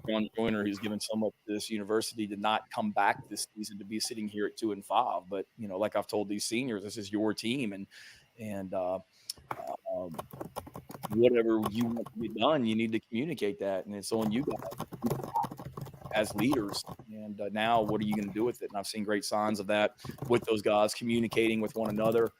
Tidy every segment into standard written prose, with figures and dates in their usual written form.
John Joyner, who's given so much to this university, did not come back this season to be sitting here at 2-5. But like I've told these seniors, this is your team, and whatever you want to get done, you need to communicate that, and it's on you guys as leaders. And now, what are you going to do with it? And I've seen great signs of that with those guys communicating with one another,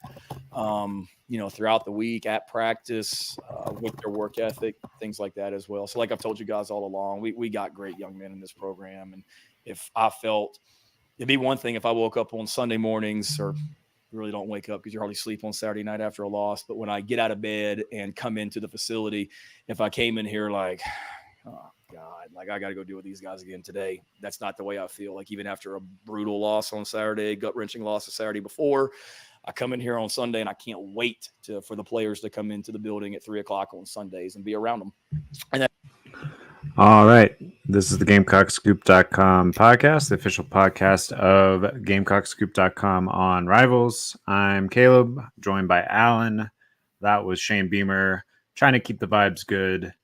throughout the week at practice, with their work ethic, things like that as well. So, like I've told you guys all along, we got great young men in this program, and if I felt it'd be one thing if I woke up on Sunday mornings, or you really don't wake up because you hardly sleep on Saturday night after a loss. But when I get out of bed and come into the facility, if I came in here like, oh God, like I got to go deal with these guys again today, that's not the way I feel. Like even after a brutal loss on Saturday, gut-wrenching loss the Saturday before, I come in here on Sunday and I can't wait for the players to come into the building at 3:00 on Sundays and be around them. And all right. This is the GamecockScoop.com podcast, the official podcast of GamecockScoop.com on Rivals. I'm Caleb, joined by Alan. That was Shane Beamer, trying to keep the vibes good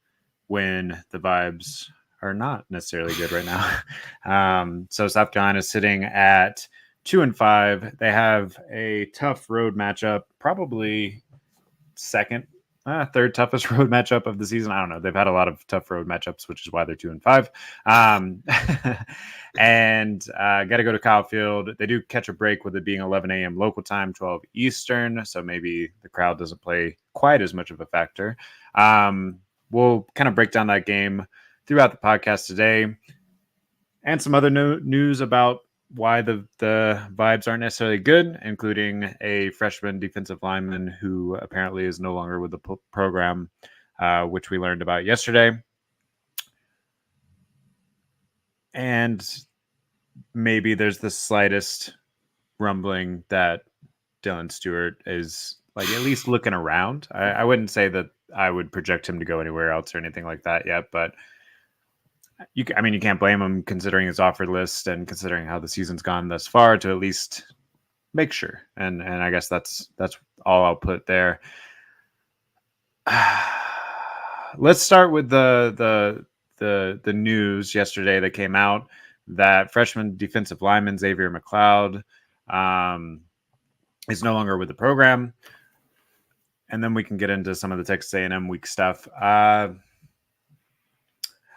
when the vibes are not necessarily good right now. So South Carolina is sitting at 2-5. They have a tough road matchup, probably third toughest road matchup of the season. I don't know. They've had a lot of tough road matchups, which is why they're 2-5. And got to go to Kyle Field. They do catch a break with it being 11 a.m. local time, 12 Eastern. So maybe the crowd doesn't play quite as much of a factor. We'll kind of break down that game throughout the podcast today, and some other news about why the vibes aren't necessarily good, including a freshman defensive lineman who apparently is no longer with the program, which we learned about yesterday. And maybe there's the slightest rumbling that Dylan Stewart is like at least looking around. I wouldn't say that I would project him to go anywhere else or anything like that yet, but you can't blame him considering his offer list and considering how the season's gone thus far to at least make sure. And I guess that's all I'll put there. Let's start with the news yesterday that came out that freshman defensive lineman Xavier McLeod is no longer with the program. And then we can get into some of the Texas A&M week stuff.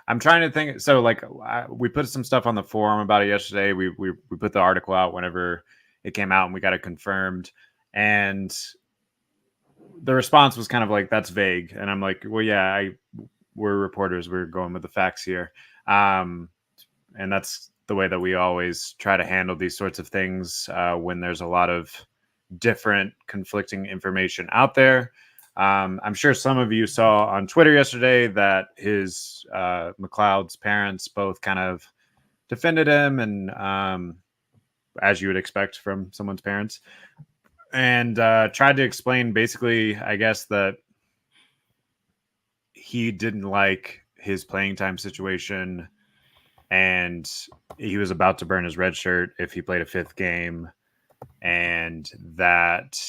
I'm trying to think. So, we put some stuff on the forum about it yesterday. We put the article out whenever it came out, and we got it confirmed. And the response was kind of like, "That's vague." And I'm like, "Well, yeah, we're reporters. We're going with the facts here." And that's the way that we always try to handle these sorts of things when there's a lot of different conflicting information out there. I'm sure some of you saw on Twitter yesterday that his McLeod's parents both kind of defended him, and as you would expect from someone's parents, and tried to explain basically, I guess, that he didn't like his playing time situation, and he was about to burn his red shirt if he played a fifth game, and that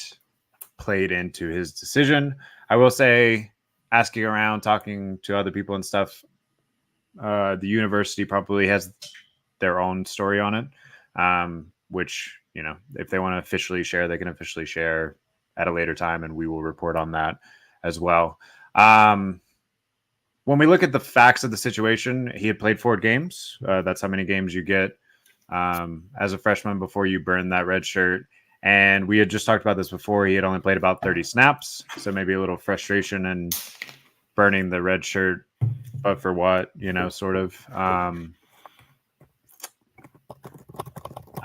played into his decision. I will say, asking around, talking to other people and stuff, the university probably has their own story on it, which, if they want to officially share, they can officially share at a later time, and we will report on that as well. When we look at the facts of the situation, he had played 4 games. That's how many games you get as a freshman before you burn that red shirt. And we had just talked about this before. He had only played about 30 snaps. So maybe a little frustration and burning the red shirt, but for what, sort of. I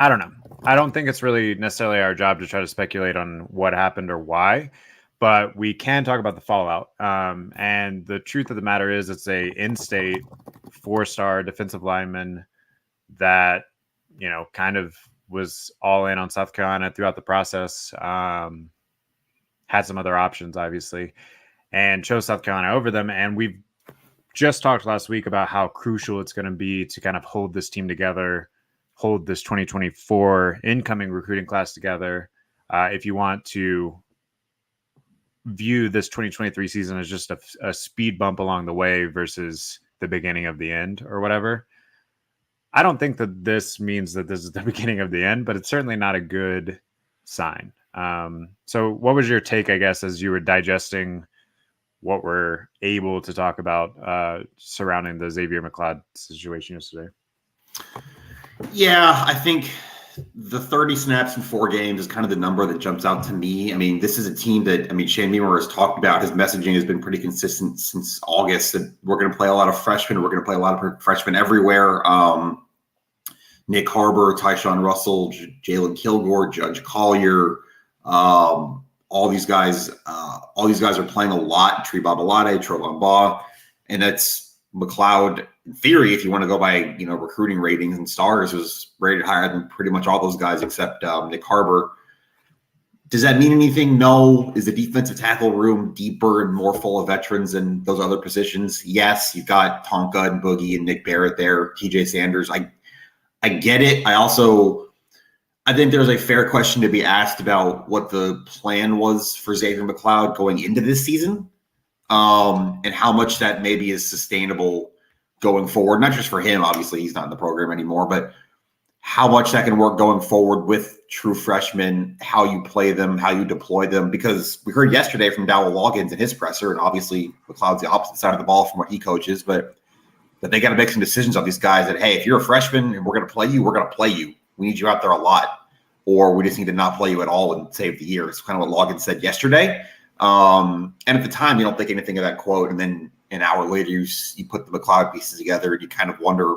don't know. I don't think it's really necessarily our job to try to speculate on what happened or why, but we can talk about the fallout. And the truth of the matter is it's a in-state 4-star defensive lineman that, kind of was all in on South Carolina throughout the process, had some other options, obviously, and chose South Carolina over them. And we've just talked last week about how crucial it's going to be to kind of hold this team together, hold this 2024 incoming recruiting class together. If you want to view this 2023 season as just a speed bump along the way versus the beginning of the end or whatever. I don't think that this means that this is the beginning of the end, but it's certainly not a good sign. So what was your take, I guess, as you were digesting what we're able to talk about surrounding the Xavier McLeod situation yesterday? Yeah, I think the 30 snaps in 4 games is kind of the number that jumps out to me. I mean, this is a team that, Shane Beamer has talked about. His messaging has been pretty consistent since August that we're going to play a lot of freshmen. We're going to play a lot of freshmen everywhere. Nick Harbor, Tyshawn Russell, Jalen Kilgore, Judge Collier, all these guys are playing a lot. Tree Babalade, Trovon Baugh, and that's McLeod. In theory, if you want to go by recruiting ratings and stars, was rated higher than pretty much all those guys except Nick Harbor. Does that mean anything? No. Is the defensive tackle room deeper and more full of veterans than those other positions? Yes. You've got Tonka and Boogie and Nick Barrett there, TJ Sanders. I get it. I think there's a fair question to be asked about what the plan was for Xavier McLeod going into this season, and how much that maybe is sustainable going forward. Not just for him, obviously he's not in the program anymore, but how much that can work going forward with true freshmen, how you play them, how you deploy them. Because we heard yesterday from Dowell Loggins in his presser, and obviously McLeod's the opposite side of the ball from what he coaches, but that they got to make some decisions on these guys that, hey, if you're a freshman and we're going to play you, we're going to play you. We need you out there a lot. Or we just need to not play you at all and save the year. It's kind of what Loggins said yesterday. And at the time, you don't think anything of that quote. And then an hour later, you put the McLeod pieces together and you kind of wonder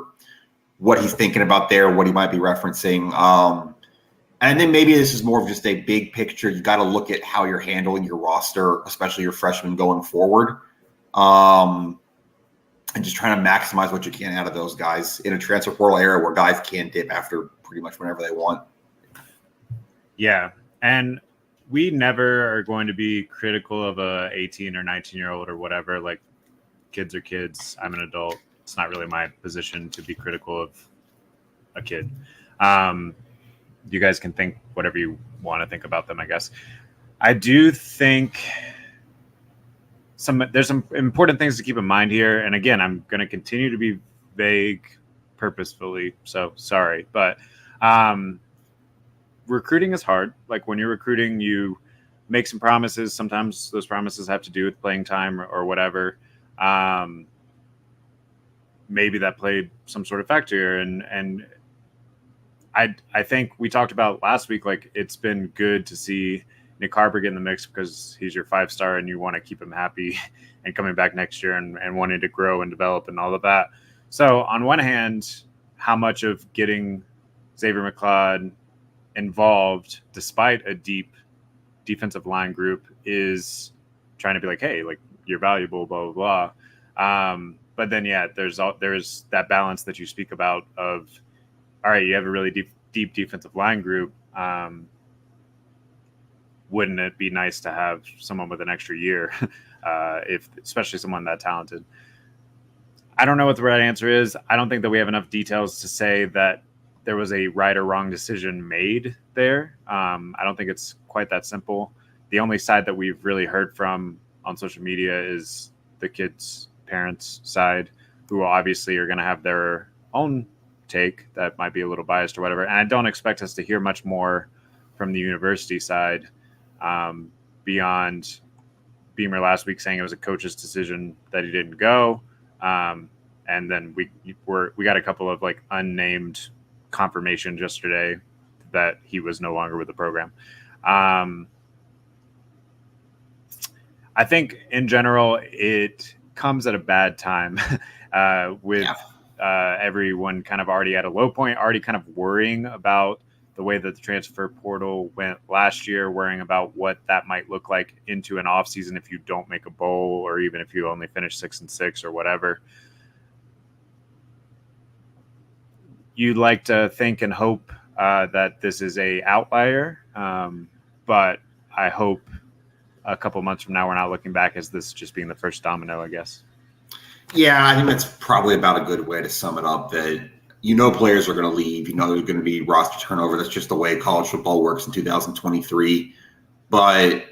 what he's thinking about there, what he might be referencing. And then maybe this is more of just a big picture. You got to look at how you're handling your roster, especially your freshmen going forward. And just trying to maximize what you can out of those guys in a transfer portal era where guys can dip after pretty much whenever they want. Yeah. And we never are going to be critical of a 18 or 19-year-old or whatever. Like, kids are kids. I'm an adult. It's not really my position to be critical of a kid. You guys can think whatever you want to think about them, I guess. I do think there's some important things to keep in mind here. And again, I'm going to continue to be vague purposefully. So sorry, but recruiting is hard. Like, when you're recruiting, you make some promises. Sometimes those promises have to do with playing time or whatever. Maybe that played some sort of factor. And I think we talked about last week, like, it's been good to see Nick Harbor get in the mix because he's your 5-star and you want to keep him happy and coming back next year and wanting to grow and develop and all of that. So on one hand, how much of getting Xavier McLeod involved, despite a deep defensive line group, is trying to be like, hey, like, you're valuable, blah, blah, blah. But then, yeah, there's that balance that you speak about of, all right, you have a really deep defensive line group. Wouldn't it be nice to have someone with an extra year, especially someone that talented? I don't know what the right answer is. I don't think that we have enough details to say that there was a right or wrong decision made there. I don't think it's quite that simple. The only side that we've really heard from on social media is the kids' parents' side, who obviously are going to have their own take that might be a little biased or whatever. And I don't expect us to hear much more from the university side beyond Beamer last week saying it was a coach's decision that he didn't go. And then we got a couple of like unnamed confirmations yesterday that he was no longer with the program. I think in general, it comes at a bad time with everyone kind of already at a low point, already kind of worrying about the way that the transfer portal went last year, worrying about what that might look like into an offseason if you don't make a bowl or even if you only finish 6-6 or whatever. You'd like to think and hope that this is a outlier, but I hope a couple months from now we're not looking back as this just being the first domino, I guess. Yeah, I think that's probably about a good way to sum it up, that players are going to leave. There's going to be roster turnover. That's just the way college football works in 2023. But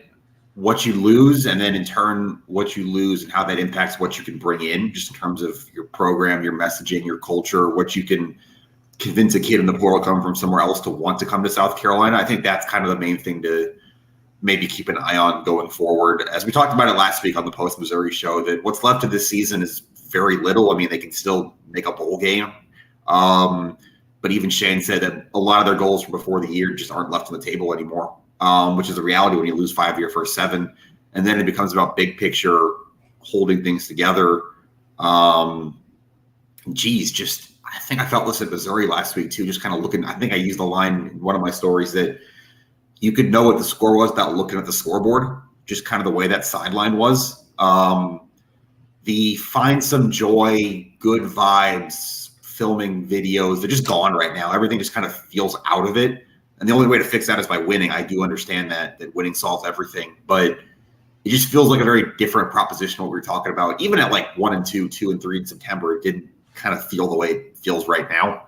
what you lose, and then in turn what you lose and how that impacts what you can bring in, just in terms of your program, your messaging, your culture, what you can convince a kid in the portal coming from somewhere else to want to come to South Carolina. I think that's kind of the main thing to maybe keep an eye on going forward. As we talked about it last week on the Post Missouri show, that what's left of this season is very little. I mean, they can still make a bowl game. But even Shane said that a lot of their goals from before the year just aren't left on the table anymore, which is a reality when you lose 5 of your first 7. And then it becomes about big picture, holding things together. I think I felt this at Missouri last week too, just kind of looking. I think I used the line in one of my stories that you could know what the score was without looking at the scoreboard, just kind of the way that sideline was. The find some joy, good vibes, filming videos, they're just gone right now. Everything just kind of feels out of it. And the only way to fix that is by winning. I do understand that winning solves everything, but it just feels like a very different proposition what we were talking about. Even at like 1 and 2, 2 and 3 in September, it didn't kind of feel the way it feels right now.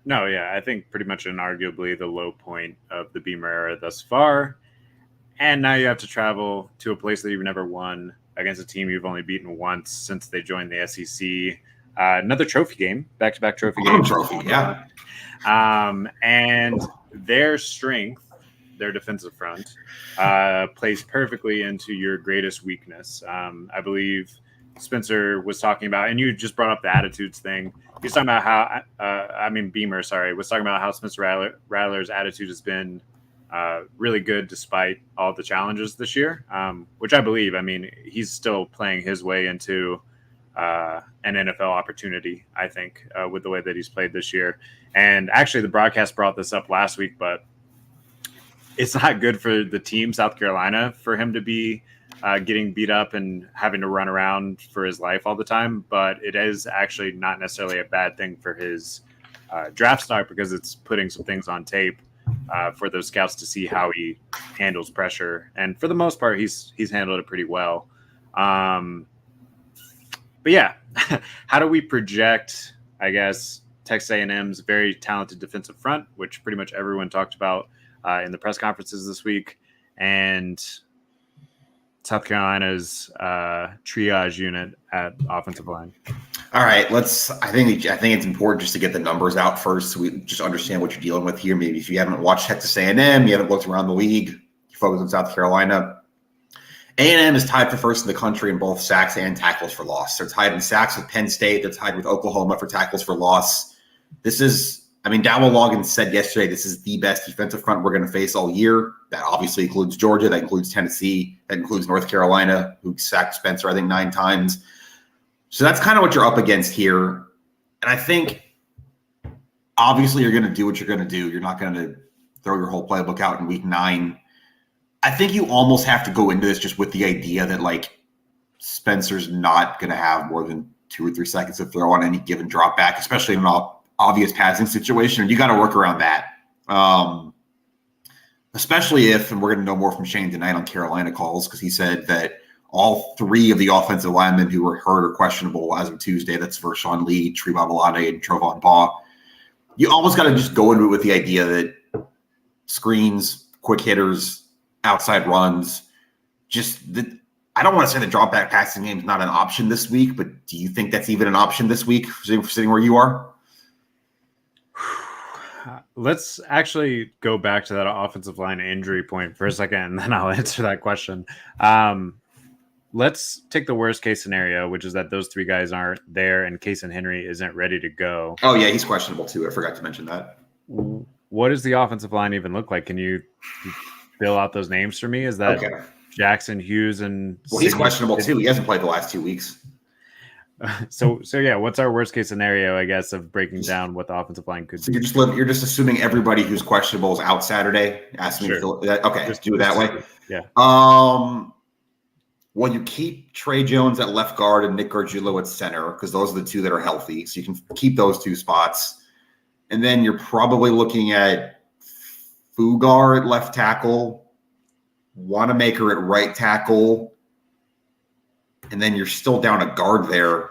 No, yeah, I think pretty much inarguably the low point of the Beamer era thus far. And now you have to travel to a place that you've never won against a team you've only beaten once since they joined the SEC. Another trophy game, back-to-back trophy game. Trophy, yeah. And their strength, their defensive front, plays perfectly into your greatest weakness. I believe Spencer was talking about, and you just brought up the attitudes thing. He was talking about how, Beamer, was talking about how Spencer Rattler's attitude has been really good despite all the challenges this year, which I believe. I mean, he's still playing his way into an NFL opportunity, I think, with the way that he's played this year. And actually, the broadcast brought this up last week, but it's not good for the team, South Carolina, for him to be getting beat up and having to run around for his life all the time. But it is actually not necessarily a bad thing for his draft stock, because it's putting some things on tape for those scouts to see how he handles pressure. And for the most part, he's handled it pretty well. But yeah, how do we project, I guess, Texas A&M's very talented defensive front, which pretty much everyone talked about in the press conferences this week, and South Carolina's triage unit at offensive line? All right, I think it's important just to get the numbers out first, so we just understand what you're dealing with here. Maybe if you haven't watched Texas A&M, you haven't looked around the league, you focus on South Carolina. A&M is tied for first in the country in both sacks and tackles for loss. They're tied in sacks with Penn State. They're tied with Oklahoma for tackles for loss. Dowell Loggins said yesterday, this is the best defensive front we're going to face all year. That obviously includes Georgia. That includes Tennessee. That includes North Carolina, who sacked Spencer, I think, 9 times. So that's kind of what you're up against here. And I think, obviously, you're going to do what you're going to do. You're not going to throw your whole playbook out in week 9. I think you almost have to go into this just with the idea that, like, Spencer's not going to have more than 2 or 3 seconds to throw on any given drop back, especially in an obvious passing situation. And you got to work around that. Especially if, and we're going to know more from Shane tonight on Carolina calls, because he said that all 3 of the offensive linemen who were hurt or questionable as of Tuesday, that's Vershawn Lee, Tree Babalade, and Trovon Baugh. You almost got to just go into it with the idea that screens, quick hitters, outside runs, I don't want to say the drop back passing game is not an option this week, but do you think that's even an option this week, sitting where you are? Let's actually go back to that offensive line injury point for a second, and then I'll answer that question. Let's take the worst case scenario, which is that those 3 guys aren't there and Case and Henry isn't ready to go. Oh, yeah, he's questionable too. I forgot to mention that. What does the offensive line even look like? Can you fill out those names for me? Is that okay? Jackson, Hughes, and he's questionable too. He hasn't played the last 2 weeks. So yeah, what's our worst case scenario, I guess, of breaking down what the offensive line could do? You're just assuming everybody who's questionable is out Saturday. Ask me to fill that. Okay, just do it that way. Yeah. Well, you keep Trey Jones at left guard and Nick Gargiulo at center, because those are the 2 that are healthy. So you can keep those 2 spots. And then you're probably looking at Fugar at left tackle, Wanamaker at right tackle, and then you're still down a guard there.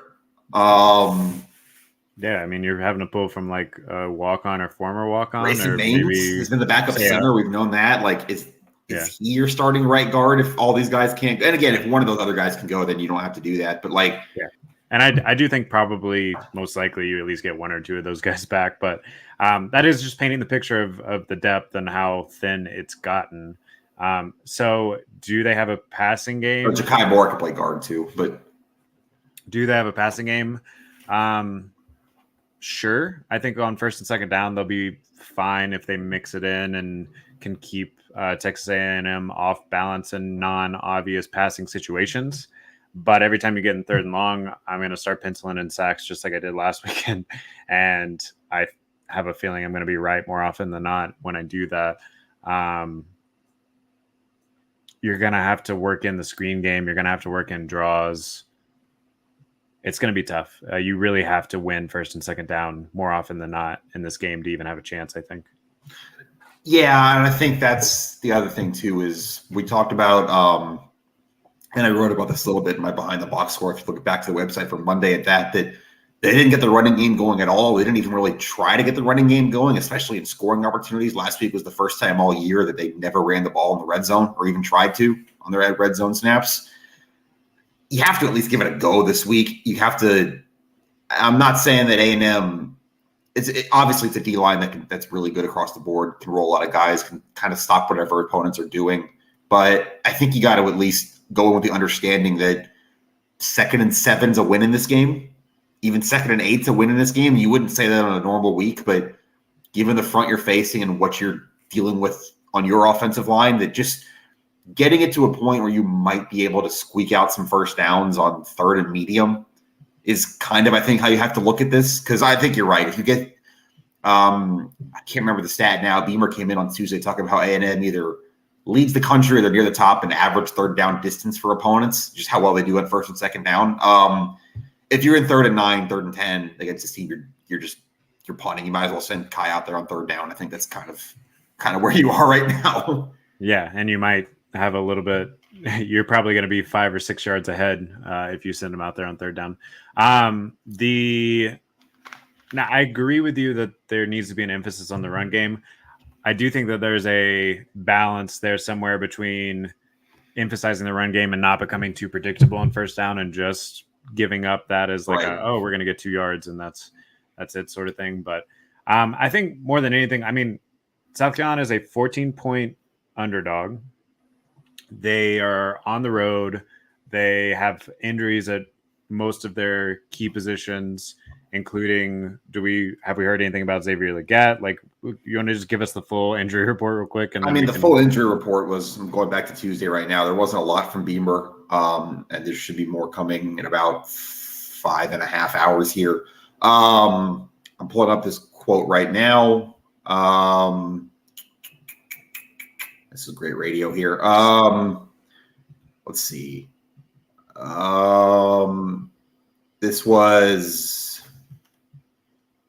Yeah, I mean, you're having to pull from like a walk-on or former walk-on. Grayson Baines has been the backup center. We've known that. Like, is is he your starting right guard if all these guys can't? And again, if one of those other guys can go, then you don't have to do that. But like, yeah. And I do think probably most likely you at least get one or two of those guys back. But that is just painting the picture of the depth and how thin it's gotten. So do they have a passing game? Ja'Kai Moore can play guard too, but do they have a passing game? Sure. I think on first and second down, they'll be fine if they mix it in and can keep Texas A&M off balance in non-obvious passing situations. But every time you get in third and long, I'm going to start penciling in sacks just like I did last weekend. And I have a feeling I'm going to be right more often than not when I do that. You're going to have to work in the screen game. You're going to have to work in draws. It's going to be tough. You really have to win first and second down more often than not in this game to even have a chance, I think. Yeah, and I think that's the other thing too is we talked about, and I wrote about this a little bit in my Behind the Box score. If you look back to the website from Monday at that they didn't get the running game going at all. They didn't even really try to get the running game going, especially in scoring opportunities. Last week was the first time all year that they never ran the ball in the red zone or even tried to on their red zone snaps. You have to at least give it a go this week. You have to. I'm not saying that A&M. Obviously it's a D line that's really good across the board. Can roll a lot of guys. Can kind of stop whatever opponents are doing. But I think you got to at least go in with the understanding that 2nd and 7's a win in this game. Even 2nd and 8's a win in this game. You wouldn't say that on a normal week, but given the front you're facing and what you're dealing with on your offensive line, that just getting it to a point where you might be able to squeak out some first downs on 3rd and medium is kind of, I think, how you have to look at this. Because I think you're right. If you get, I can't remember the stat now. Beamer came in on Tuesday talking about how A&M either leads the country or they're near the top in average third down distance for opponents, just how well they do on first and second down. If you're in 3rd and 9, 3rd and 10 against this team, you're punting. You might as well send Kai out there on 3rd down. I think that's kind of where you are right now. Yeah, and you might have a little bit. You're probably going to be 5 or 6 yards ahead if you send them out there on 3rd down. Now I agree with you that there needs to be an emphasis on the run game. I do think that there's a balance there somewhere between emphasizing the run game and not becoming too predictable on first down and just giving up that as like, right. we're going to get 2 yards and that's it sort of thing. But I think more than anything, I mean, South Carolina is a 14-point underdog. They are on the road. They have injuries at most of their key positions, including have we heard anything about Xavier Legette? Like, you want to just give us the full injury report real quick? And the full injury report was, I'm going back to Tuesday right now. There wasn't a lot from Beamer, and there should be more coming in about 5.5 hours here. I'm pulling up this quote right now. This is great radio here. Let's see. This was,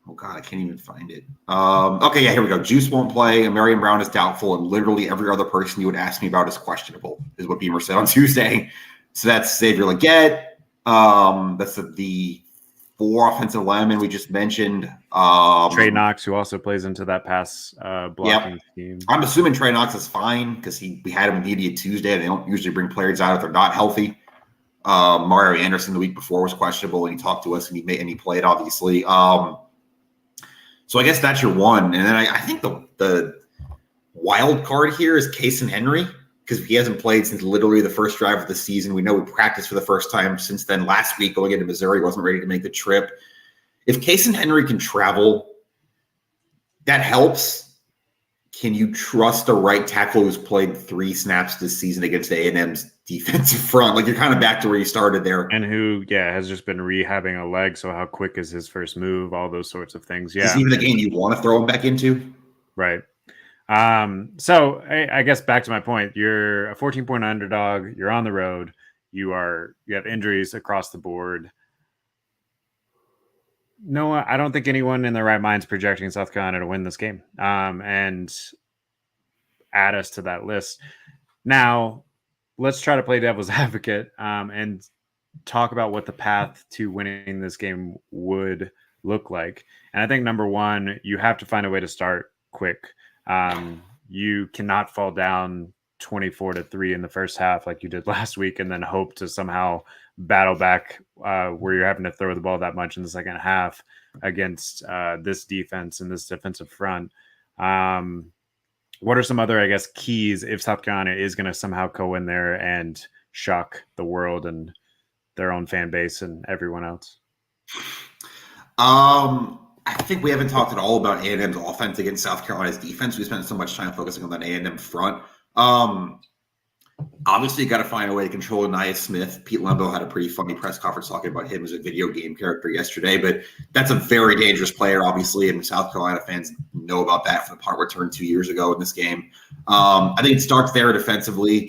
oh God, I can't even find it. Okay, yeah, here we go. Juice won't play, and Marion Brown is doubtful, and literally every other person you would ask me about is questionable, is what Beamer said on Tuesday. So that's Xavier Legette. That's the 4 offensive linemen we just mentioned. Trey Knox, who also plays into that pass blocking scheme. I'm assuming Trey Knox is fine because we had him in media Tuesday. They don't usually bring players out if they're not healthy. Mario Anderson the week before was questionable, and he talked to us, and he played, obviously. So I guess that's your one. And then I think the wild card here is Kason Henry, because he hasn't played since literally the first drive of the season. We know we practiced for the first time since then. Last week going into Missouri, wasn't ready to make the trip. If Kason Henry can travel, that helps. Can you trust a right tackle who's played 3 snaps this season against A&M's defensive front? Like, you're kind of back to where you started there. And who, has just been rehabbing a leg. So how quick is his first move? All those sorts of things. Yeah. Is even the game you want to throw him back into? Right. So I guess back to my point, you're a 14-point underdog. You're on the road. You have injuries across the board. No, I don't think anyone in their right mind is projecting South Carolina to win this game and add us to that list. Now, let's try to play devil's advocate and talk about what the path to winning this game would look like. And I think, number one, you have to find a way to start quick. You cannot fall down 24-3 in the first half like you did last week, and then hope to somehow battle back where you're having to throw the ball that much in the second half against this defense and this defensive front. What are some other, I guess, keys if South Carolina is going to somehow go in there and shock the world and their own fan base and everyone else? I think we haven't talked at all about A&M's offense against South Carolina's defense. We spent so much time focusing on that A&M front. Obviously, you got to find a way to control Anaya Smith. Pete Lembo had a pretty funny press conference talking about him as a video game character yesterday, but that's a very dangerous player, obviously, and South Carolina fans know about that from the punt return 2 years ago in this game. I think it starts there defensively.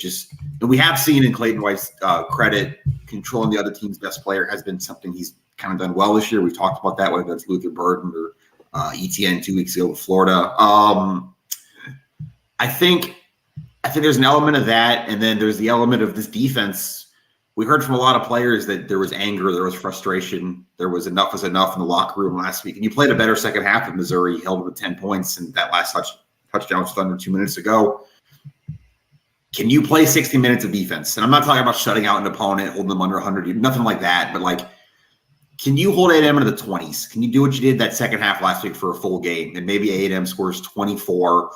And we have seen in Clayton White's credit, controlling the other team's best player has been something he's kind of done well this year. We've talked about that, whether that's Luther Burden or ETN 2 weeks ago with Florida. I think there's an element of that, and then there's the element of this defense. We heard from a lot of players that there was anger, there was frustration, there was enough is enough in the locker room last week. And you played a better second half of Missouri, held them with 10 points, and that last touchdown was under 2 minutes ago. Can you play 60 minutes of defense? And I'm not talking about shutting out an opponent, holding them under 100, nothing like that. But, like, can you hold A&M into the 20s? Can you do what you did that second half last week for a full game? And maybe A&M scores 24,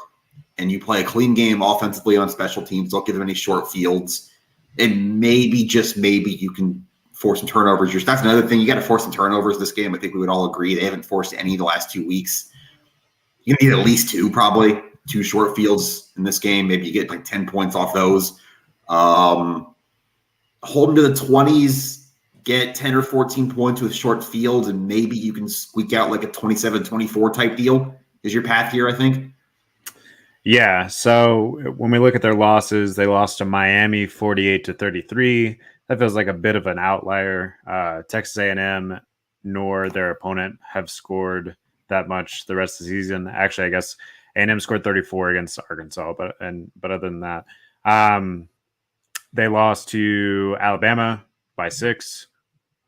and you play a clean game offensively on special teams, don't give them any short fields, and maybe, just maybe, you can force some turnovers. That's another thing. You got to force some turnovers this game. I think we would all agree. They haven't forced any the last 2 weeks. You need at least 2, probably. 2 short fields in this game. Maybe you get like 10 points off those. Hold them to the 20s, get 10 or 14 points with short fields, and maybe you can squeak out like a 27-24 type deal is your path here, I think. Yeah, so when we look at their losses, they lost to Miami 48-33. That feels like a bit of an outlier. Texas A&M nor their opponent have scored that much the rest of the season. Actually, I guess A&M scored 34 against Arkansas, but other than that, they lost to Alabama by 6.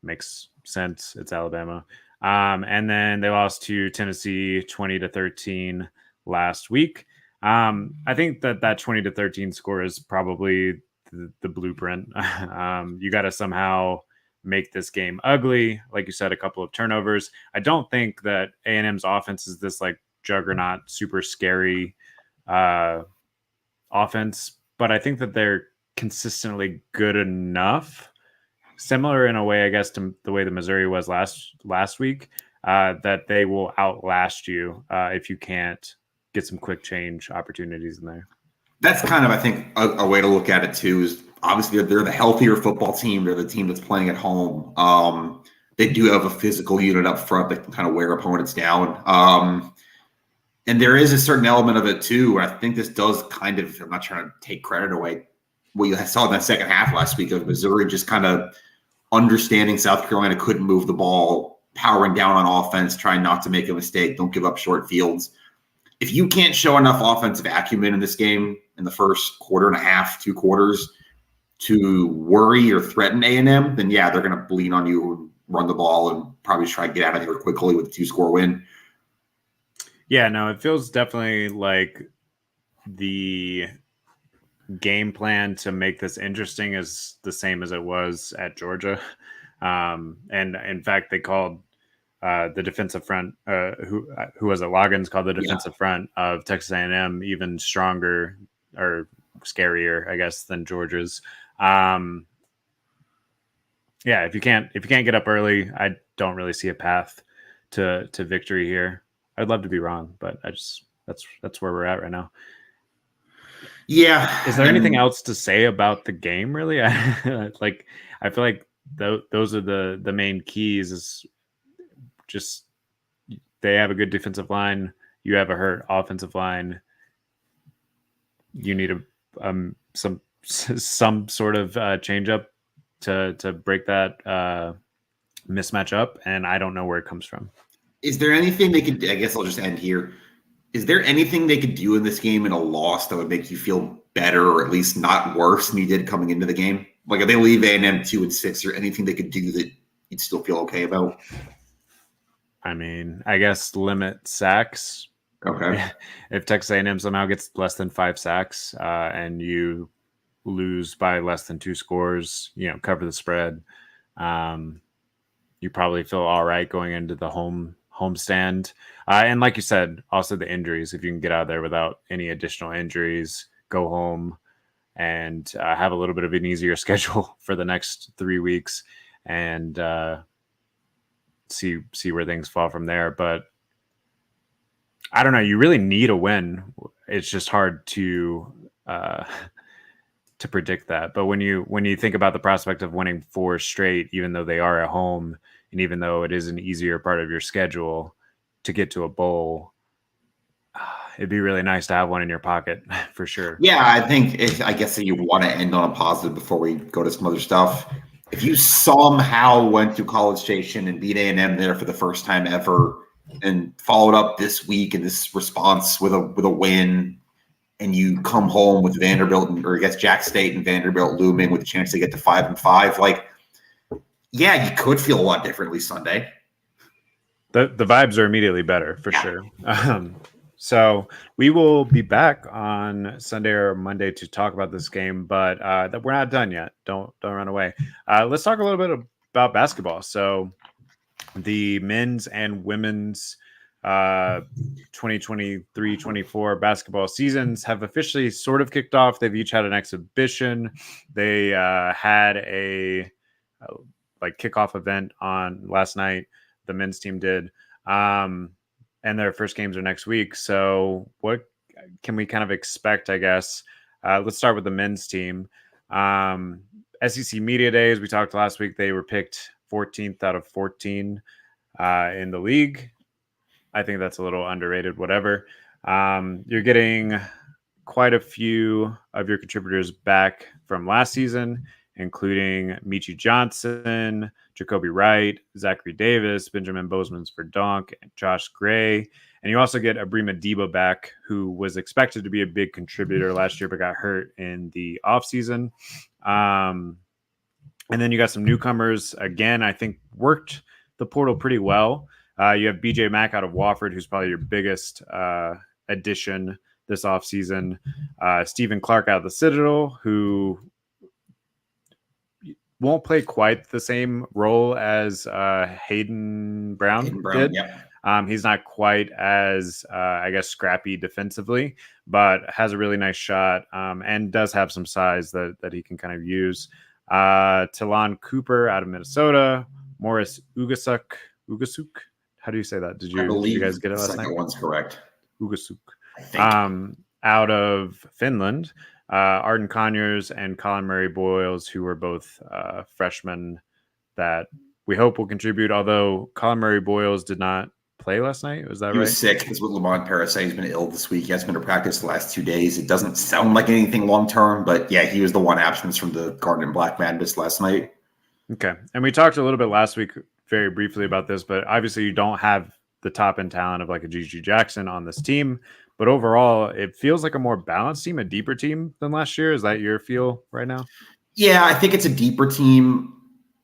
Makes sense. It's Alabama. And then they lost to Tennessee 20-13 last week. I think that 20-13 score is probably the blueprint. You got to somehow make this game ugly. Like you said, a couple of turnovers. I don't think that A&M's offense is this like juggernaut, super scary offense, but I think that they're consistently good enough, similar in a way, I guess, to the way the Missouri was last week, that they will outlast you if you can't get some quick change opportunities in there. That's kind of, I think, a way to look at it too. Is obviously they're the healthier football team. They're the team that's playing at home. They do have a physical unit up front that can kind of wear opponents down. And there is a certain element of it too. I think this does kind of, I'm not trying to take credit away, what you saw in that second half last week of Missouri just kind of understanding South Carolina couldn't move the ball, powering down on offense, trying not to make a mistake, don't give up short fields. If you can't show enough offensive acumen in this game in the first quarter and a half, 2 quarters, to worry or threaten A&M, then yeah, they're going to lean on you and run the ball and probably try to get out of here quickly with a 2-score win. Yeah, no, it feels definitely like the game plan to make this interesting is the same as it was at Georgia. And in fact, they called the defensive front, who was it? Loggins called the defensive front of Texas A&M even stronger or scarier, I guess, than Georgia's. Yeah, if you can't get up early, I don't really see a path to victory here. I'd love to be wrong, but that's where we're at right now. Yeah. Is there anything else to say about the game, really? I feel like those are the main keys. Is just they have a good defensive line. You have a hurt offensive line. You need some sort of change up to break that mismatch up, and I don't know where it comes from. Is there anything they could? I guess I'll just end here. Is there anything they could do in this game in a loss that would make you feel better, or at least not worse than you did coming into the game? Like if they leave A&M 2-6, or anything they could do that you'd still feel okay about? I mean, I guess limit sacks Okay. If Texas A&M somehow gets less than 5 sacks and you lose by less than 2 scores, cover the spread, you probably feel all right going into the homestand. And like you said, also the injuries. If you can get out there without any additional injuries, go home and have a little bit of an easier schedule for the next 3 weeks, and see where things fall from there. But I don't know. You really need a win. It's just hard to predict that. But when you think about the prospect of winning 4 straight, even though they are at home, and even though it is an easier part of your schedule to get to a bowl, it'd be really nice to have one in your pocket for sure. Yeah, I guess that you want to end on a positive before we go to some other stuff. If you somehow went to College Station and beat A&M there for the first time ever, and followed up this week in this response with a win, and you come home with Vanderbilt or I guess Jack State and Vanderbilt looming with a chance to get to 5-5, like, yeah, you could feel a lot differently Sunday. The vibes are immediately better for sure. So we will be back on Sunday or Monday to talk about this game, but we're not done yet. Don't run away. Let's talk a little bit about basketball. So the men's and women's 2023-24 basketball seasons have officially sort of kicked off. They've each had an exhibition. They had a kickoff event on last night. The men's team did. And their first games are next week. So what can we kind of expect, I guess? Let's start with the men's team. SEC Media Days, we talked last week, they were picked 14th out of 14 in the league. I think that's a little underrated, whatever. You're getting quite a few of your contributors back from last season, including Michi Johnson, Jacoby Wright, Zachary Davis, Benjamin Bozeman's for Donk, and Josh Gray. And you also get Abrima Deba back, who was expected to be a big contributor last year, but got hurt in the offseason. And then you got some newcomers. Again, I think worked the portal pretty well. You have BJ Mack out of Wofford, who's probably your biggest addition this offseason. Stephen Clark out of the Citadel, who won't play quite the same role as Hayden Brown did. Yeah. He's not quite as, I guess, scrappy defensively, but has a really nice shot and does have some size that he can kind of use. Talon Cooper out of Minnesota. Morris Ugasuk. How do you say that? Did you guys get it last night? That one's correct. Ugasuk. Out of Finland. Arden Conyers and Colin Murray Boyles, who were both freshmen that we hope will contribute, although Colin Murray Boyles did not play last night. Was that right? He was sick. That's what Lamont Paris said. He's been ill this week. He hasn't been to practice the last 2 days. It doesn't sound like anything long-term, but yeah, he was the one absence from the Garden and Black Madness last night. Okay. And we talked a little bit last week very briefly about this, but obviously you don't have the top-end talent of like a Gigi Jackson on this team. But overall, it feels like a more balanced team, a deeper team than last year. Is that your feel right now? Yeah, I think it's a deeper team.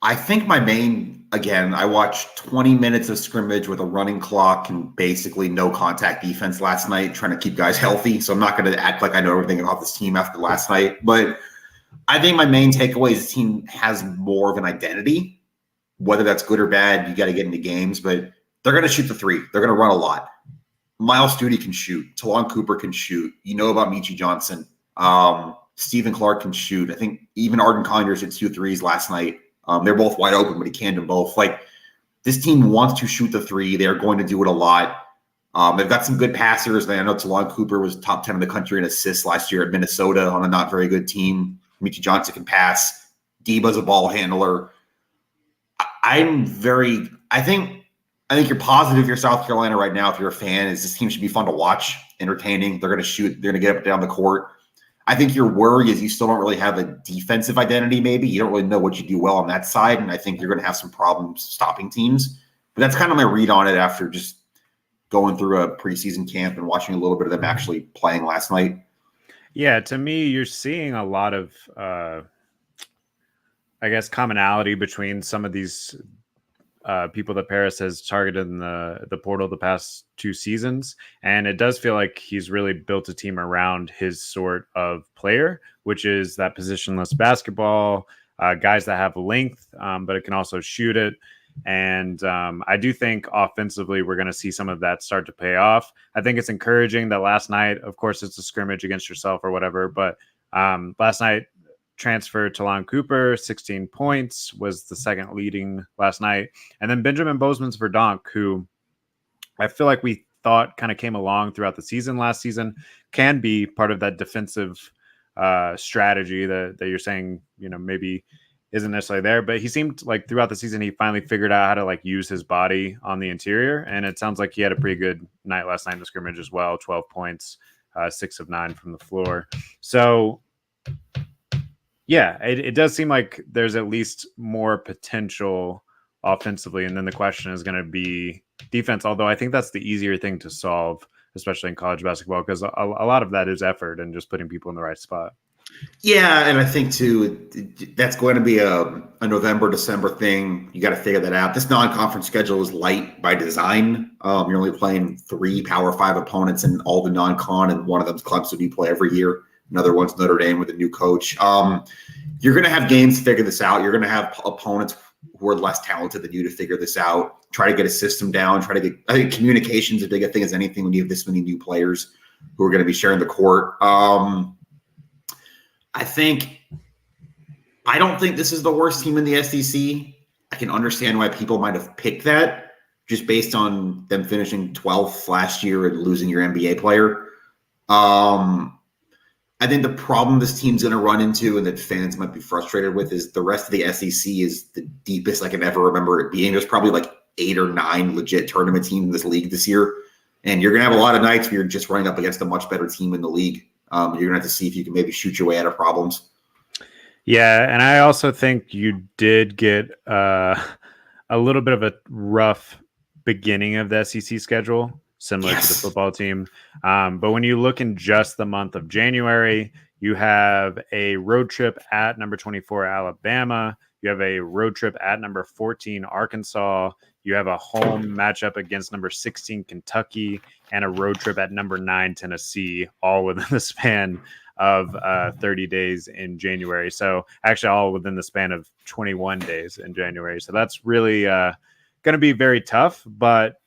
I think I watched 20 minutes of scrimmage with a running clock and basically no contact defense last night, trying to keep guys healthy. So I'm not going to act like I know everything about this team after last night. But I think my main takeaway is the team has more of an identity. Whether that's good or bad, you got to get into games. But they're going to shoot the three. They're going to run a lot. Miles Studi can shoot. Talon Cooper can shoot. You know about Michi Johnson. Stephen Clark can shoot. I think even Arden Conyers hit 2 threes last night. They're both wide open, but he canned them both. Like, this team wants to shoot the three. They're going to do it a lot. They've got some good passers. I know Talon Cooper was top 10 in the country in assists last year at Minnesota on a not very good team. Michi Johnson can pass. Deba's a ball handler. I think you're positive if you're South Carolina right now. If you're a fan, is this team should be fun to watch, entertaining. They're going to shoot. They're going to get up and down the court. I think your worry is you still don't really have a defensive identity. Maybe you don't really know what you do well on that side, and I think you're going to have some problems stopping teams. But that's kind of my read on it after just going through a preseason camp and watching a little bit of them actually playing last night. Yeah, to me, you're seeing a lot of, I guess, commonality between some of these people that Paris has targeted in the portal the past 2 seasons, and it does feel like he's really built a team around his sort of player, which is that positionless basketball, guys that have length, but it can also shoot it. And I do think offensively we're going to see some of that start to pay off. I think it's encouraging that last night, of course, it's a scrimmage against yourself or whatever, but last night, transfer Talon Cooper, 16 points, was the second leading last night. And then Benjamin Bozeman's Verdonk, who I feel like we thought kind of came along throughout the season last season, can be part of that defensive strategy that you're saying, maybe isn't necessarily there. But he seemed like throughout the season, he finally figured out how to like use his body on the interior. And it sounds like he had a pretty good night last night in the scrimmage as well, 12 points, 6 of 9 from the floor. So yeah, it does seem like there's at least more potential offensively. And then the question is going to be defense, although I think that's the easier thing to solve, especially in college basketball, because a lot of that is effort and just putting people in the right spot. Yeah, and I think, too, that's going to be a November, December thing. You got to figure that out. This non-conference schedule is light by design. You're only playing 3 Power 5 opponents in all the non-con, and one of them's Clemson you play every year. Another one's Notre Dame with a new coach. You're going to have games to figure this out. You're going to have opponents who are less talented than you to figure this out. Try to get a system down. I think communication's as big a thing as anything when you have this many new players who are going to be sharing the court. I don't think this is the worst team in the SEC. I can understand why people might have picked that just based on them finishing 12th last year and losing your NBA player. I think the problem this team's going to run into and that fans might be frustrated with is the rest of the SEC is the deepest I can ever remember it being. There's probably like 8 or 9 legit tournament teams in this league this year. And you're going to have a lot of nights where you're just running up against a much better team in the league. You're going to have to see if you can maybe shoot your way out of problems. Yeah, and I also think you did get a little bit of a rough beginning of the SEC schedule, similar to the football team. But when you look in just the month of January, you have a road trip at number 24, Alabama. You have a road trip at number 14, Arkansas. You have a home matchup against number 16, Kentucky, and a road trip at number 9, Tennessee, all within the span of 30 days in January. So actually all within the span of 21 days in January. So that's really going to be very tough. But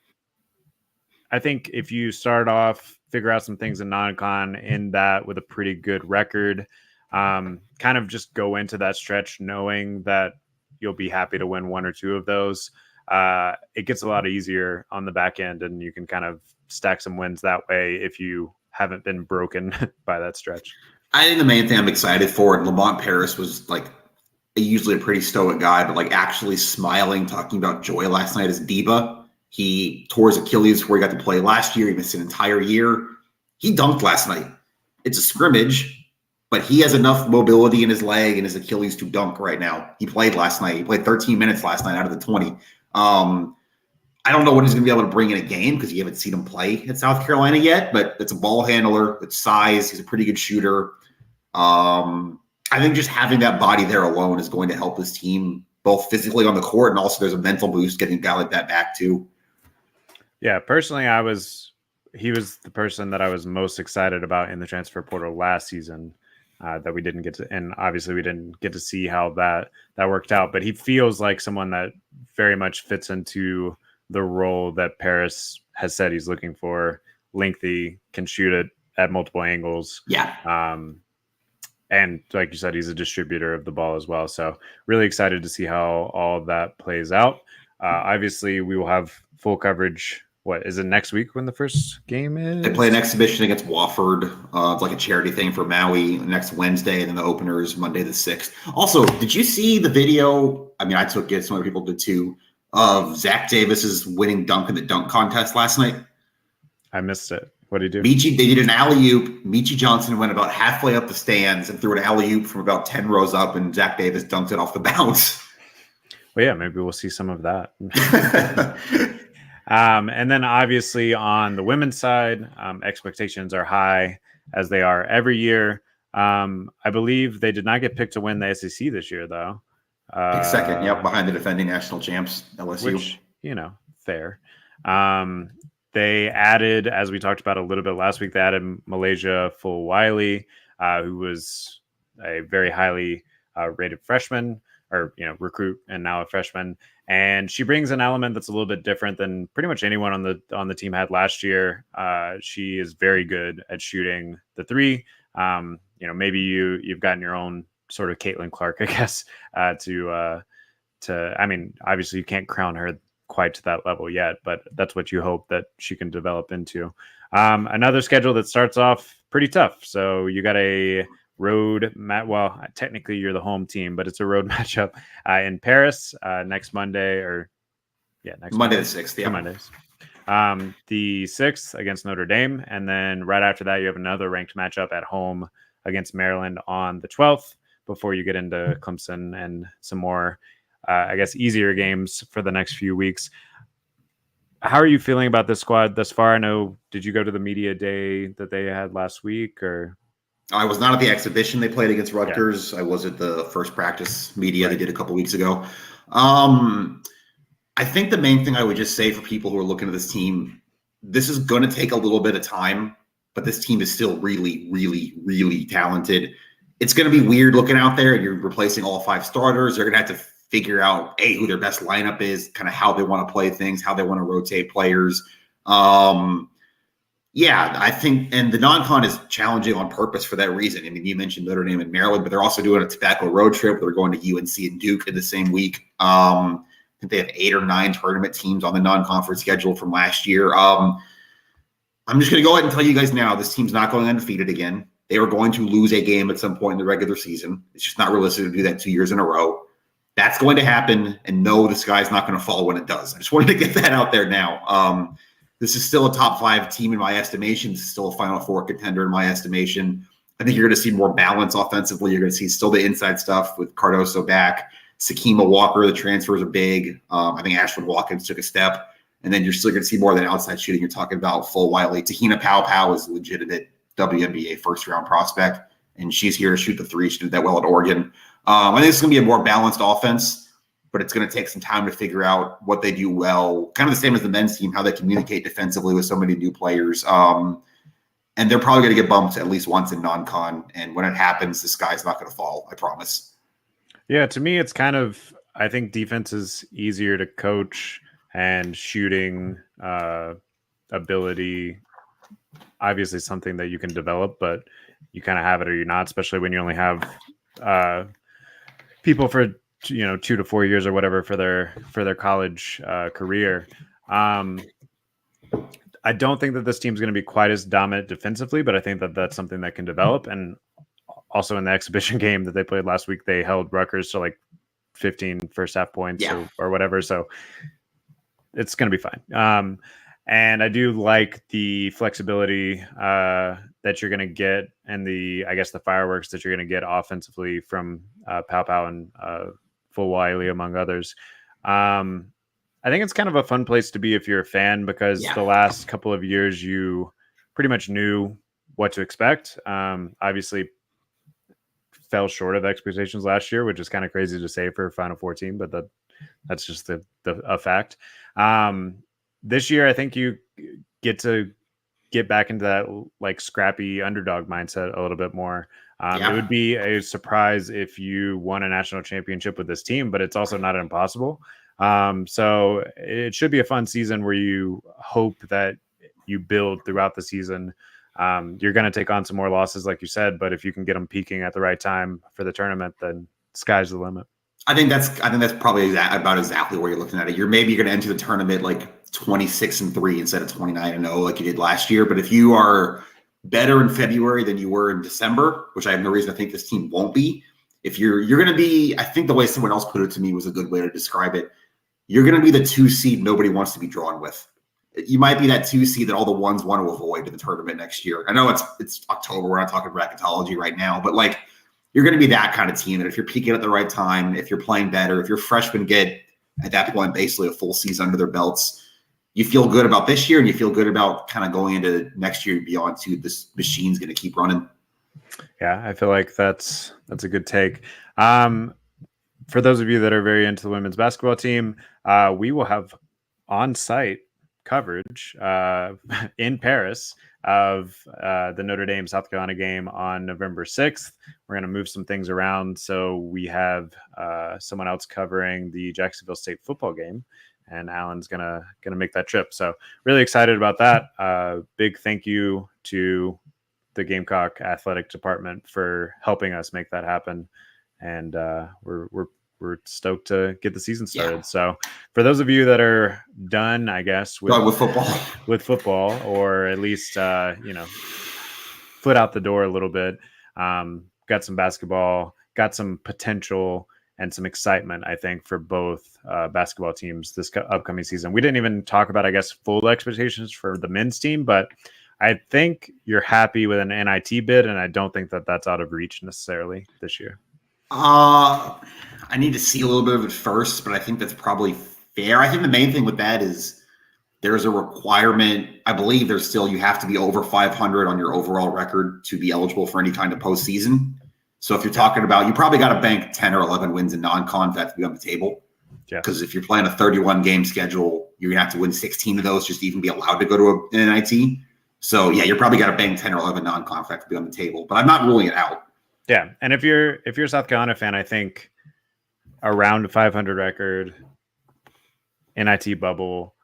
I think if you start off, figure out some things in non-con in that with a pretty good record, kind of just go into that stretch knowing that you'll be happy to win 1 or 2 of those. It gets a lot easier on the back end, and you can kind of stack some wins that way if you haven't been broken by that stretch. I think the main thing I'm excited for, and Lamont Paris was like usually a pretty stoic guy, but like actually smiling, talking about joy last night as Diva. He tore his Achilles where he got to play last year. He missed an entire year. He dunked last night. It's a scrimmage, but he has enough mobility in his leg and his Achilles to dunk right now. He played last night. He played 13 minutes last night out of the 20. I don't know what he's going to be able to bring in a game because you haven't seen him play at South Carolina yet, but it's a ball handler. It's size. He's a pretty good shooter. I think just having that body there alone is going to help his team both physically on the court, and also there's a mental boost getting a guy like that back too. Yeah, personally, he was the person that I was most excited about in the transfer portal last season that we didn't get to, and obviously we didn't get to see how that worked out, but he feels like someone that very much fits into the role that Paris has said he's looking for. Lengthy, can shoot it at multiple angles. Yeah. And like you said, he's a distributor of the ball as well. So really excited to see how all of that plays out. Obviously, we will have full coverage. What is it next week when the first game is? They play an exhibition against Wofford. It's like a charity thing for Maui next Wednesday, and then the opener is Monday the 6th. Also, did you see the video? I mean, I took it. Some other people did too. Of Zach Davis's winning dunk in the dunk contest last night. I missed it. What did he do? They did an alley-oop. Michi Johnson went about halfway up the stands and threw an alley-oop from about 10 rows up, and Zach Davis dunked it off the bounce. Well, yeah, maybe we'll see some of that. And then obviously on the women's side, expectations are high as they are every year. I believe they did not get picked to win the SEC this year, though. Pick second, yep, behind the defending national champs, LSU. Which, fair. They added, as we talked about a little bit last week, they added Malaysia Fulwiley, who was a very highly rated freshman or recruit, and now a freshman. And she brings an element that's a little bit different than pretty much anyone on the team had last year. She is very good at shooting the three. Maybe you've gotten your own sort of Caitlin Clark, I guess, to I mean, obviously you can't crown her quite to that level yet, but that's what you hope that she can develop into. Another schedule that starts off pretty tough. So you got a road well, technically you're the home team, but it's a road matchup in Paris next Monday, next Monday the 6th. Yeah. 2 Mondays. The 6th against Notre Dame, and then right after that you have another ranked matchup at home against Maryland on the 12th before you get into Clemson and some more I guess easier games for the next few weeks. How are you feeling about this squad thus far? I know, did you go to the media day that they had last week, or? I was not at the exhibition they played against Rutgers. Yeah. I was at the first practice media they did a couple weeks ago. I think the main thing I would just say for people who are looking at this team, this is going to take a little bit of time, but this team is still really, really, really talented. It's going to be weird looking out there and you're replacing all 5 starters. They're going to have to figure out who their best lineup is, kind of how they want to play things, how they want to rotate players. I think, and the non-con is challenging on purpose for that reason. I mean, you mentioned Notre Dame and Maryland, but they're also doing a tobacco road trip. They're going to UNC and Duke in the same week. I think they have 8 or 9 tournament teams on the non-conference schedule from last year. I'm just going to go ahead and tell you guys now, this team's not going undefeated again. They were going to lose a game at some point in the regular season. It's just not realistic to do that 2 years in a row. That's going to happen, and no, the sky's not going to fall when it does. I just wanted to get that out there now. This is still a top 5 team in my estimation. This is still a Final Four contender in my estimation. I think you're going to see more balance offensively. You're going to see still the inside stuff with Cardoso back. Sakima Walker, the transfers are big. I think Ashford Watkins took a step. And then you're still going to see more than outside shooting. You're talking about Fulwiley. Tahina Pau is a legitimate WNBA first-round prospect, and she's here to shoot the 3. She did that well at Oregon. I think it's going to be a more balanced offense, but it's going to take some time to figure out what they do well. Kind of the same as the men's team, how they communicate defensively with so many new players. And they're probably going to get bumped at least once in non-con. And when it happens, the sky's not going to fall, I promise. Yeah, to me, it's kind of, I think defense is easier to coach, and shooting ability, obviously something that you can develop, but you kind of have it or you're not, especially when you only have people for 2 to 4 years or whatever for their college career. I don't think that this team's going to be quite as dominant defensively, but I think that that's something that can develop. And also in the exhibition game that they played last week, they held Rutgers to like 15 first half points or whatever. So it's going to be fine. And I do like the flexibility that you're going to get, and the fireworks that you're going to get offensively from Pau and Fulwiley, among others. I think it's kind of a fun place to be if you're a fan, because the last couple of years you pretty much knew what to expect. Obviously fell short of expectations last year, which is kind of crazy to say for a Final Four team, but that's just a fact. This year, I think you get to get back into that like scrappy underdog mindset a little bit more. It would be a surprise if you won a national championship with this team, but it's also not impossible. So it should be a fun season where you hope that you build throughout the season. You're going to take on some more losses, like you said, but if you can get them peaking at the right time for the tournament, then sky's the limit. I think that's probably about exactly where you're looking at it. You're going to enter the tournament like 26-3 instead of 29-0 like you did last year. But if you are better in February than you were in December, which I have no reason to think this team won't be, if you're going to be, I think the way someone else put it to me was a good way to describe it. You're going to be the 2 seed nobody wants to be drawn with. You might be that 2 seed that all the ones want to avoid in the tournament next year. I know it's October. We're not talking bracketology right now, but like you're going to be that kind of team that if you're peaking at the right time, if you're playing better, if your freshmen get at that point basically a full season under their belts, you feel good about this year and you feel good about kind of going into next year and beyond too. This machine's going to keep running. Yeah, I feel like that's a good take. for those of you that are very into the women's basketball team, we will have on-site coverage in Paris of the Notre Dame South Carolina game on November 6th. We're going to move some things around. So we have someone else covering the Jacksonville State football game, and Alan's gonna make that trip. So really excited about that. Big thank you to the Gamecock athletic department for helping us make that happen. And we're stoked to get the season started. Yeah. So for those of you that are done, I guess, with football, or at least, foot out the door a little bit, got some basketball, got some potential and some excitement, I think, for both basketball teams this upcoming season. We didn't even talk about, I guess, full expectations for the men's team, but I think you're happy with an NIT bid, and I don't think that that's out of reach necessarily this year. I need to see a little bit of it first, but I think that's probably fair. I think the main thing with that is there's a requirement. I believe you have to be over 500 on your overall record to be eligible for any kind of postseason. So if you're talking about, you probably got to bank 10 or 11 wins in non-con for that to be on the table. Yeah. Because if you're playing a 31 game schedule, you're gonna have to win 16 of those just to even be allowed to go to an NIT. So yeah, you're probably got to bank 10 or 11 non-con for that to be on the table. But I'm not ruling it out. Yeah, and if you're a South Carolina fan, I think around a 500 record, NIT bubble,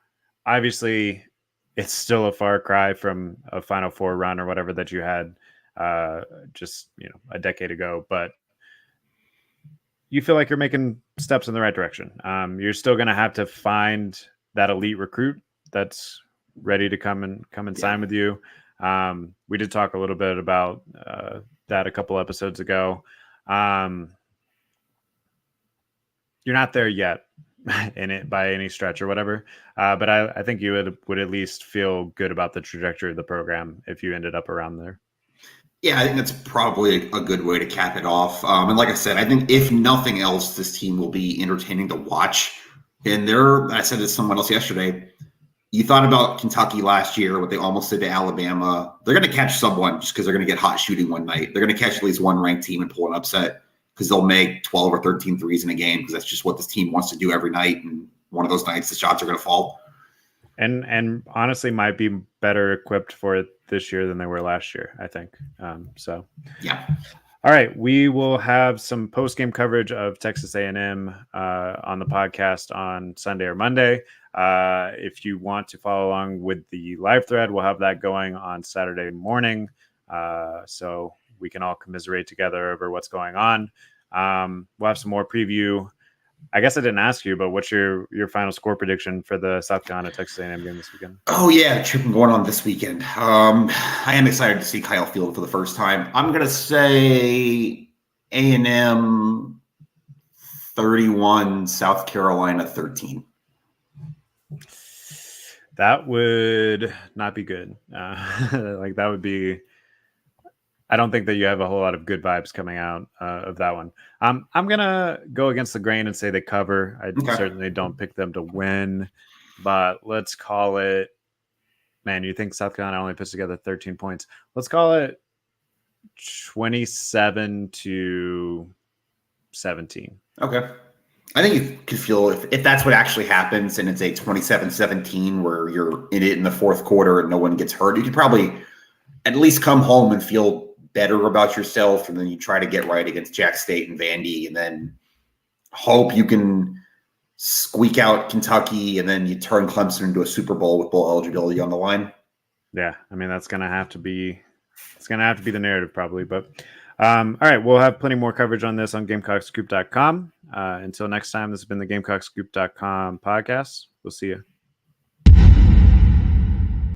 obviously it's still a far cry from a Final Four run or whatever that you had just a decade ago, but you feel like you're making steps in the right direction. You're still going to have to find that elite recruit that's ready to come and sign with you. We did talk a little bit about that a couple episodes ago. You're not there yet in it by any stretch or whatever. But I think you would at least feel good about the trajectory of the program if you ended up around there. Yeah, I think that's probably a good way to cap it off. And like I said, I think if nothing else, this team will be entertaining to watch. And I said to someone else yesterday, you thought about Kentucky last year, what they almost did to Alabama. They're going to catch someone just because they're going to get hot shooting one night. They're going to catch at least one ranked team and pull an upset because they'll make 12 or 13 threes in a game because that's just what this team wants to do every night. And one of those nights, the shots are going to fall. And honestly might be better equipped for it this year than they were last year, I think. So yeah. All right, we will have some post-game coverage of Texas A&M on the podcast on Sunday or Monday. If you want to follow along with the live thread, we'll have that going on Saturday morning, so we can all commiserate together over what's going on. We'll have some more preview. I guess I didn't ask you, but what's your final score prediction for the South Carolina Texas A&M game this weekend? Oh yeah, the trip going on this weekend. I am excited to see Kyle Field for the first time. I'm gonna say A&M 31, South Carolina 13. That would not be good. Like that would be. I don't think that you have a whole lot of good vibes coming out of that one. I'm going to go against the grain and say they cover. I certainly don't pick them to win, but let's call it, man, you think South Carolina only puts together 13 points. Let's call it 27-17. Okay. I think you could feel if that's what actually happens and it's a 27-17 where you're in it in the fourth quarter and no one gets hurt, you could probably at least come home and feel better about yourself, and then you try to get right against Jack State and Vandy, and then hope you can squeak out Kentucky, and then you turn Clemson into a Super Bowl with bowl eligibility on the line. Yeah, I mean that's gonna have to be the narrative probably, but all right, we'll have plenty more coverage on this on GamecockScoop.com. Until next time, this has been the GamecockScoop.com podcast. We'll see you.